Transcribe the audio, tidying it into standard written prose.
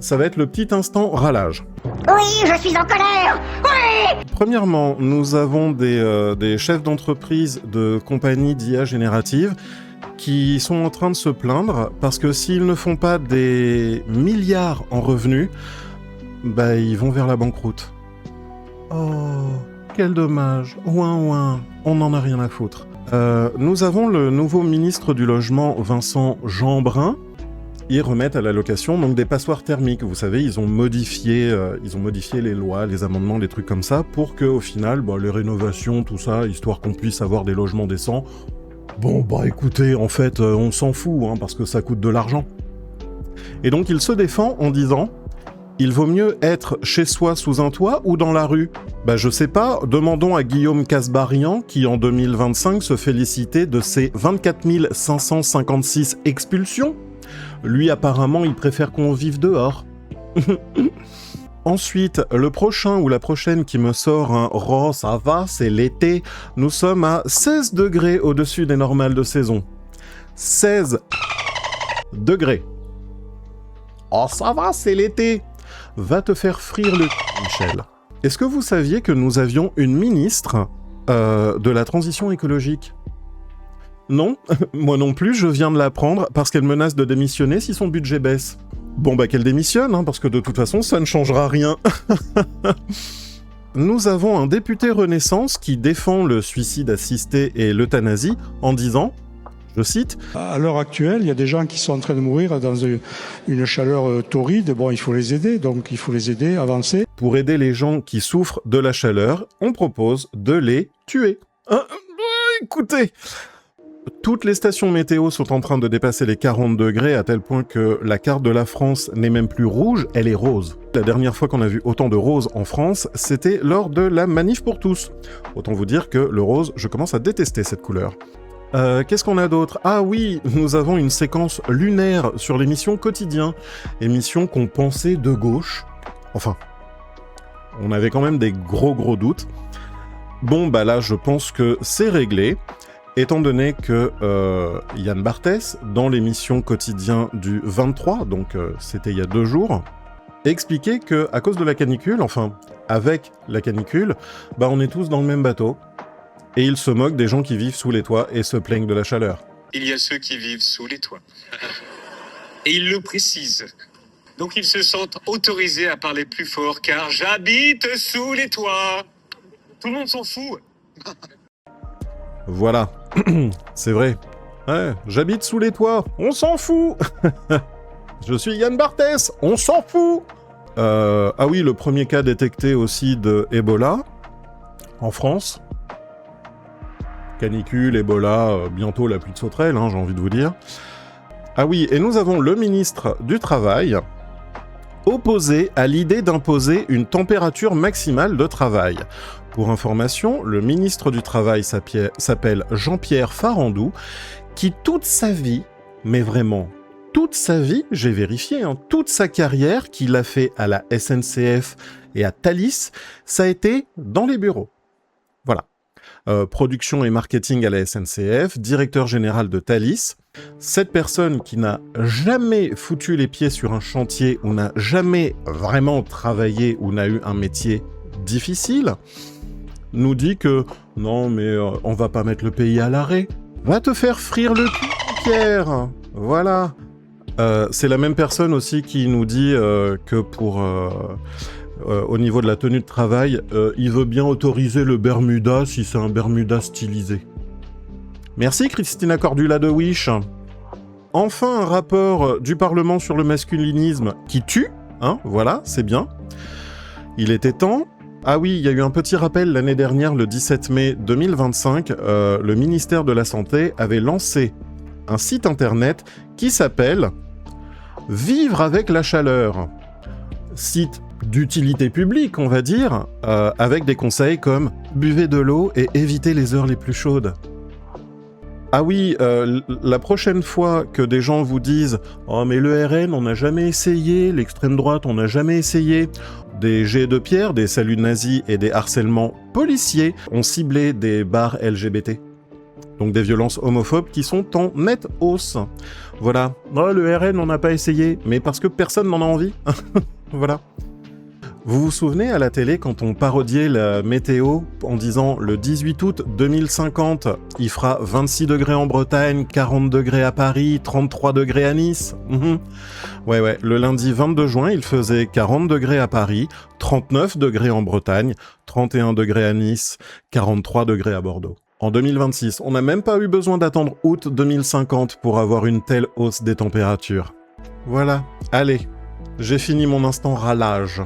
ça va être le petit instant râlage. Oui, je suis en colère. Oui. Premièrement, nous avons des chefs d'entreprise de compagnies d'IA générative qui sont en train de se plaindre parce que s'ils ne font pas des milliards en revenus, bah ils vont vers la banqueroute. Oh, quel dommage. Ouin ouin, on n'en a rien à foutre. Nous avons le nouveau ministre du Logement, Vincent Jeanbrun. Ils remettent à la location donc des passoires thermiques. Vous savez, ils ont modifié les lois, les amendements, des trucs comme ça, pour que au final, les rénovations, tout ça, histoire qu'on puisse avoir des logements décents. Bon, écoutez, en fait, on s'en fout, parce que ça coûte de l'argent. Et donc, il se défend en disant « Il vaut mieux être chez soi sous un toit ou dans la rue ?» Je sais pas, demandons à Guillaume Casbarian, qui en 2025 se félicitait de ses 24 556 expulsions. Lui, apparemment, il préfère qu'on vive dehors. Ensuite, le prochain ou la prochaine qui me sort un « Oh, ça va, c'est l'été », nous sommes à 16 degrés au-dessus des normales de saison. 16 degrés. Oh, ça va, c'est l'été. Va te faire frire le cul, Michel. Est-ce que vous saviez que nous avions une ministre de la transition écologique ? Non, moi non plus, je viens de l'apprendre parce qu'elle menace de démissionner si son budget baisse. Bon qu'elle démissionne, parce que de toute façon, ça ne changera rien. Nous avons un député Renaissance qui défend le suicide assisté et l'euthanasie en disant, je cite, « À l'heure actuelle, il y a des gens qui sont en train de mourir dans une chaleur torride. Bon, il faut les aider, donc il faut les aider, avancer. Pour aider les gens qui souffrent de la chaleur, on propose de les tuer. » Écoutez, toutes les stations météo sont en train de dépasser les 40 degrés à tel point que la carte de la France n'est même plus rouge, elle est rose. La dernière fois qu'on a vu autant de roses en France, c'était lors de la manif pour tous. Autant vous dire que le rose, je commence à détester cette couleur. Qu'est-ce qu'on a d'autre ? Ah oui, nous avons une séquence lunaire sur l'émission Quotidien, émission qu'on pensait de gauche. Enfin, on avait quand même des gros doutes. Bon, là, je pense que c'est réglé. Étant donné que Yann Barthès, dans l'émission Quotidien du 23, donc c'était il y a 2 jours, expliquait que à cause de la canicule, enfin avec la canicule, on est tous dans le même bateau, et il se moque des gens qui vivent sous les toits et se plaignent de la chaleur. Il y a ceux qui vivent sous les toits. Et ils le précisent. Donc ils se sentent autorisés à parler plus fort, car j'habite sous les toits. Tout le monde s'en fout. Voilà, c'est vrai. Ouais, j'habite sous les toits, on s'en fout. Je suis Yann Barthès, on s'en fout. Ah oui, le premier cas détecté aussi de Ebola en France. Canicule, Ebola, bientôt la pluie de sauterelles, j'ai envie de vous dire. Ah oui, et nous avons le ministre du Travail opposé à l'idée d'imposer une température maximale de travail. Pour information, le ministre du Travail s'appelle Jean-Pierre Farandou, qui toute sa vie, mais vraiment toute sa vie, j'ai vérifié, toute sa carrière qu'il a fait à la SNCF et à Thalys, ça a été dans les bureaux. Voilà. Production et marketing à la SNCF, directeur général de Thalys. Cette personne qui n'a jamais foutu les pieds sur un chantier ou n'a jamais vraiment travaillé ou n'a eu un métier difficile, nous dit que non mais on va pas mettre le pays à l'arrêt. Va te faire frire le cul, Pierre. Voilà. C'est la même personne aussi qui nous dit que pour au niveau de la tenue de travail, il veut bien autoriser le Bermuda si c'est un Bermuda stylisé. Merci Christina Cordula de Wish. Enfin un rapport du Parlement sur le masculinisme qui tue, voilà, c'est bien. Il était temps. Ah oui, il y a eu un petit rappel l'année dernière, le 17 mai 2025, le ministère de la Santé avait lancé un site internet qui s'appelle « Vivre avec la chaleur ». Site d'utilité publique, on va dire, avec des conseils comme « Buvez de l'eau et évitez les heures les plus chaudes ». Ah oui, la prochaine fois que des gens vous disent « Oh mais le RN, on n'a jamais essayé, l'extrême droite, on n'a jamais essayé », des jets de pierre, des saluts nazis et des harcèlements policiers ont ciblé des bars LGBT. Donc des violences homophobes qui sont en nette hausse. Voilà. Oh, le RN, on n'a pas essayé, mais parce que personne n'en a envie. Voilà. Vous vous souvenez à la télé quand on parodiait la météo en disant le 18 août 2050, il fera 26 degrés en Bretagne, 40 degrés à Paris, 33 degrés à Nice. Ouais, le lundi 22 juin, il faisait 40 degrés à Paris, 39 degrés en Bretagne, 31 degrés à Nice, 43 degrés à Bordeaux. En 2026, on n'a même pas eu besoin d'attendre août 2050 pour avoir une telle hausse des températures. Voilà, allez, j'ai fini mon instant râlage.